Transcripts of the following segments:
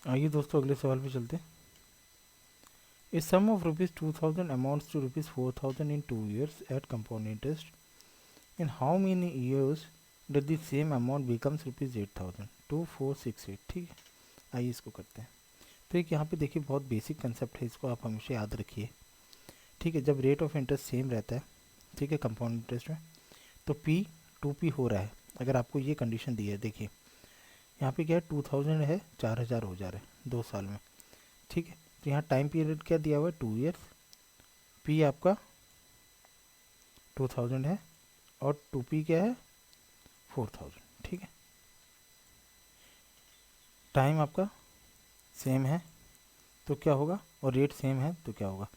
आइए दोस्तों अगले सवाल पे चलते हैं। A sum of ₹2000 amounts to ₹4000 in 2 years at compound interest. In how many years did the same amount becomes ₹8000? 2468। ठीक है, आइए इसको करते हैं। तो एक यहाँ पे देखिए बहुत बेसिक कंसेप्ट है, इसको आप हमेशा याद रखिए। ठीक है, जब रेट ऑफ इंटरेस्ट सेम रहता है, ठीक है, कंपाउंड इंटरेस्ट में, तो पी 2p हो रहा है। अगर आपको ये कंडीशन दी है, देखिए यहाँ पे क्या है, 2000 है, 4000 हो जा रहा है 2 साल में। ठीक है, तो यहाँ टाइम पीरियड क्या दिया हुआ है, 2 years। पी आपका 2000 है और 2p क्या है, 4000। ठीक है, टाइम आपका सेम है तो क्या होगा, और रेट सेम है तो क्या होगा।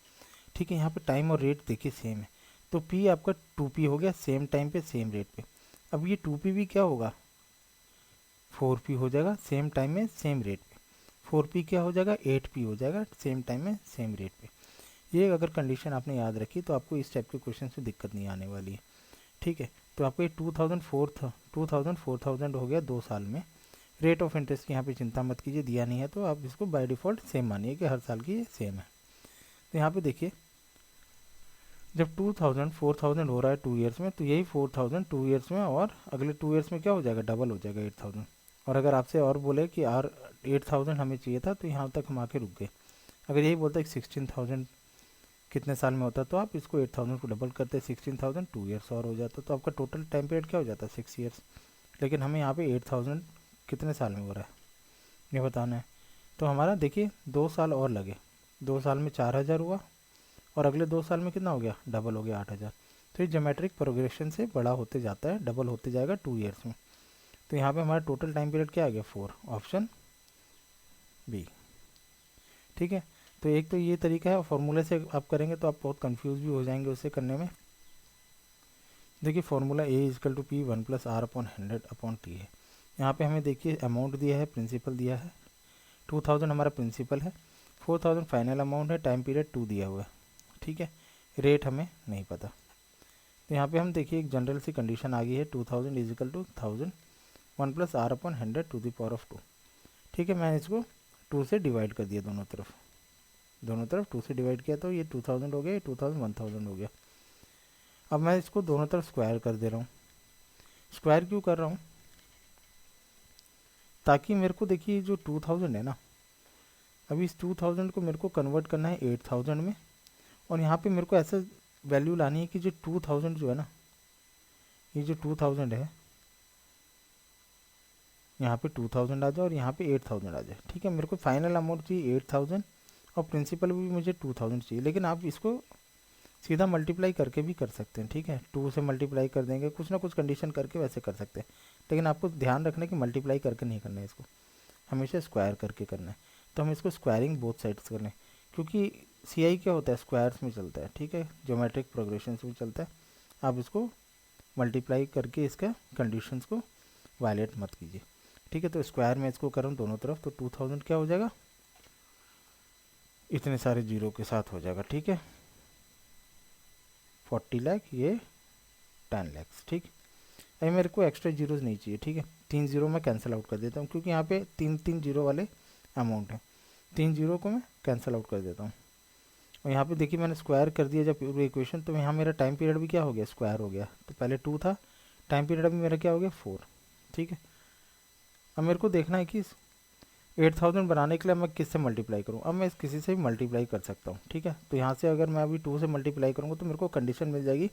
ठीक है, यहाँ पे टाइम और रेट देखिए सेम है, तो पी आपका 2p हो गया, सेम टाइम पे सेम रेट पे। अब ये 2p भी क्या होगा, 4p हो जाएगा, सेम टाइम में सेम रेट पे। 4p क्या हो जाएगा, 8p हो जाएगा, सेम टाइम में सेम रेट पे। ये अगर कंडीशन आपने याद रखी तो आपको इस टाइप के क्वेश्चन से दिक्कत नहीं आने वाली है। ठीक है, तो आपको ये 4000 हो गया 2 साल में। रेट ऑफ इंटरेस्ट की यहाँ पे चिंता मत कीजिए, दिया नहीं है तो आप इसको बाय डिफ़ॉल्ट सेम मानिए कि हर साल की ये सेम है। तो यहाँ पे देखिए जब 4000 हो रहा है 2 years में, तो यही 4000 2 years में, और अगले 2 years में क्या हो जाएगा, डबल हो जाएगा 8000। और अगर आपसे और बोले कि यार 8000 हमें चाहिए था, तो यहाँ तक हम आके रुक गए। अगर यही बोलता है कि 16000 कितने साल में होता, तो आप इसको 8000 को डबल करते, 16000 2 years और हो जाता, तो आपका टोटल टाइम पीरियड क्या हो जाता है, 6 years। लेकिन हमें यहाँ पे 8000 कितने साल में हो रहा है ये बताना है। तो हमारा देखिए 2 साल और लगे, 2 साल में 4000 हुआ, और अगले 2 साल में कितना हो गया, डबल हो गया 8000। तो ये ज्योमेट्रिक प्रोग्रेशन से बड़ा होते जाता है, डबल होते जाएगा 2 years में। तो यहाँ पे हमारा टोटल टाइम पीरियड क्या आ गया, 4, ऑप्शन बी। ठीक है, तो एक तो ये तरीका है, फॉर्मूले से आप करेंगे तो आप बहुत कंफ्यूज भी हो जाएंगे उससे करने में। देखिए formula A is equal to P 1+r/100/t है। यहाँ पे हमें देखिए अमाउंट दिया है, प्रिंसिपल दिया है, 2000 हमारा प्रिंसिपल है, 4000 फाइनल अमाउंट है, टाइम पीरियड 2 दिया हुआ है। ठीक है, रेट हमें नहीं पता। तो यहाँ पे हम देखिए एक जनरल सी कंडीशन आ गई है, 2000 इजिकल टू 1000 1+r/100⁴2। ठीक है, मैंने इसको 2 से डिवाइड कर दिया, दोनों तरफ 2 से डिवाइड किया, तो ये 2000 हो गया, ये 2000 1000 हो गया। अब मैं इसको दोनों तरफ स्क्वायर कर दे रहा हूँ। स्क्वायर क्यों कर रहा हूँ, ताकि मेरे को देखिए जो 2000 है ना, अभी इस 2000 को मेरे को कन्वर्ट करना है 8000 में, और यहाँ पे मेरे को ऐसा वैल्यू लानी है कि जो 2000 जो है ना, ये जो 2000 है, यहाँ पे 2000 आ जाए और यहाँ पे 8000 आ जाए। ठीक है, मेरे को फाइनल अमाउंट चाहिए 8000, और प्रिंसिपल भी मुझे 2000 चाहिए। लेकिन आप इसको सीधा मल्टीप्लाई करके भी कर सकते हैं। ठीक है, 2 से मल्टीप्लाई कर देंगे, कुछ ना कुछ कंडीशन करके वैसे कर सकते हैं। लेकिन आपको ध्यान रखना है कि मल्टीप्लाई करके नहीं करना है, इसको हमेशा स्क्वायर करके करना है। तो हम इसको स्क्वायरिंग बोथ साइड्स कर लें, क्योंकि सी क्या होता है, स्क्वायर्स में चलता है। ठीक है, ज्योमेट्रिक प्रोग्रेशन में चलता है। आप इसको मल्टीप्लाई करके इसका कंडीशंस को वायलेट मत कीजिए। ठीक है, तो स्क्वायर में इसको करूँ दोनों तरफ, तो 2000 क्या हो जाएगा, इतने सारे जीरो के साथ हो जाएगा। ठीक है, 40 लाख, ये 10 लाख। ठीक, अभी मेरे को एक्स्ट्रा जीरोज नहीं चाहिए। ठीक है, 3 जीरो मैं कैंसिल आउट कर देता हूँ, क्योंकि यहाँ पे 3 जीरो वाले अमाउंट है, 3 जीरो को मैं कैंसिल आउट कर देता हूँ। और यहाँ पे देखिए मैंने स्क्वायर कर दिया जब पूरी इक्वेशन, तो यहाँ मेरा टाइम पीरियड भी क्या हो गया, स्क्वायर हो गया। तो पहले 2 था, टाइम पीरियड अभी मेरा क्या हो गया, 4। ठीक है, अब मेरे को देखना है कि 8000 बनाने के लिए मैं किससे मल्टीप्लाई करूँ। अब मैं किसी से भी मल्टीप्लाई कर सकता हूँ। ठीक है, तो यहाँ से अगर मैं अभी 2 से मल्टीप्लाई करूँगा तो मेरे को कंडीशन मिल जाएगी,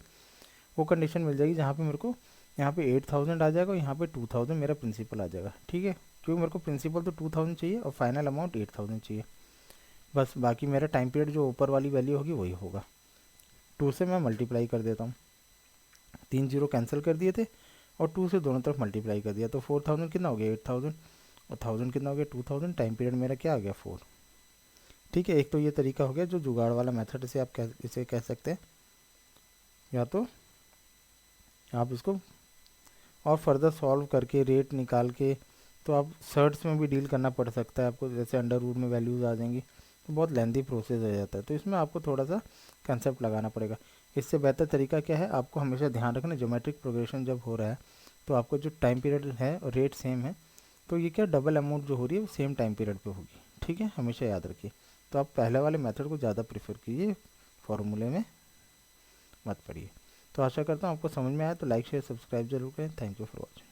वो कंडीशन मिल जाएगी जहाँ पे मेरे को यहाँ पे 8000 आ जाएगा और यहाँ पे 2000 मेरा प्रिंसिपल आ जाएगा। ठीक है, क्योंकि मेरे को प्रिंसिपल तो 2000 चाहिए और फाइनल अमाउंट 8000 चाहिए। बस बाकी मेरा टाइम पीरियड जो ऊपर वाली वैल्यू होगी वही होगा। 2 से मैं मल्टीप्लाई कर देता हूँ, 3 जीरो कैंसिल कर दिए थे और 2 से दोनों तरफ मल्टीप्लाई कर दिया, तो 4000 कितना हो गया, 8000, और 1000 कितना हो गया, 2000। टाइम पीरियड मेरा क्या आ गया, 4। ठीक है, एक तो ये तरीका हो गया जो जुगाड़ वाला मेथड से आप इसे कह सकते हैं, या तो आप इसको और फर्दर सॉल्व करके रेट निकाल के, तो आप सर्ट्स में भी डील करना पड़ सकता है आपको, जैसे अंडर रूट में वैल्यूज़ आ जाएंगी, तो बहुत लेंदी प्रोसेस हो जाता है। तो इसमें आपको थोड़ा सा कंसेप्ट लगाना पड़ेगा। इससे बेहतर तरीका क्या है, आपको हमेशा ध्यान रखना, ज्योमेट्रिक प्रोग्रेशन जब हो रहा है तो आपको जो टाइम पीरियड है और रेट सेम है, तो ये क्या डबल अमाउंट जो हो रही है वो सेम टाइम पीरियड पे होगी। ठीक है, हमेशा याद रखिए। तो आप पहले वाले मेथड को ज़्यादा प्रेफर कीजिए, फॉर्मूले में मत पढ़िए। तो आशा करता हूँ आपको समझ में आया। तो लाइक शेयर सब्सक्राइब जरूर करें। Thank you for watching.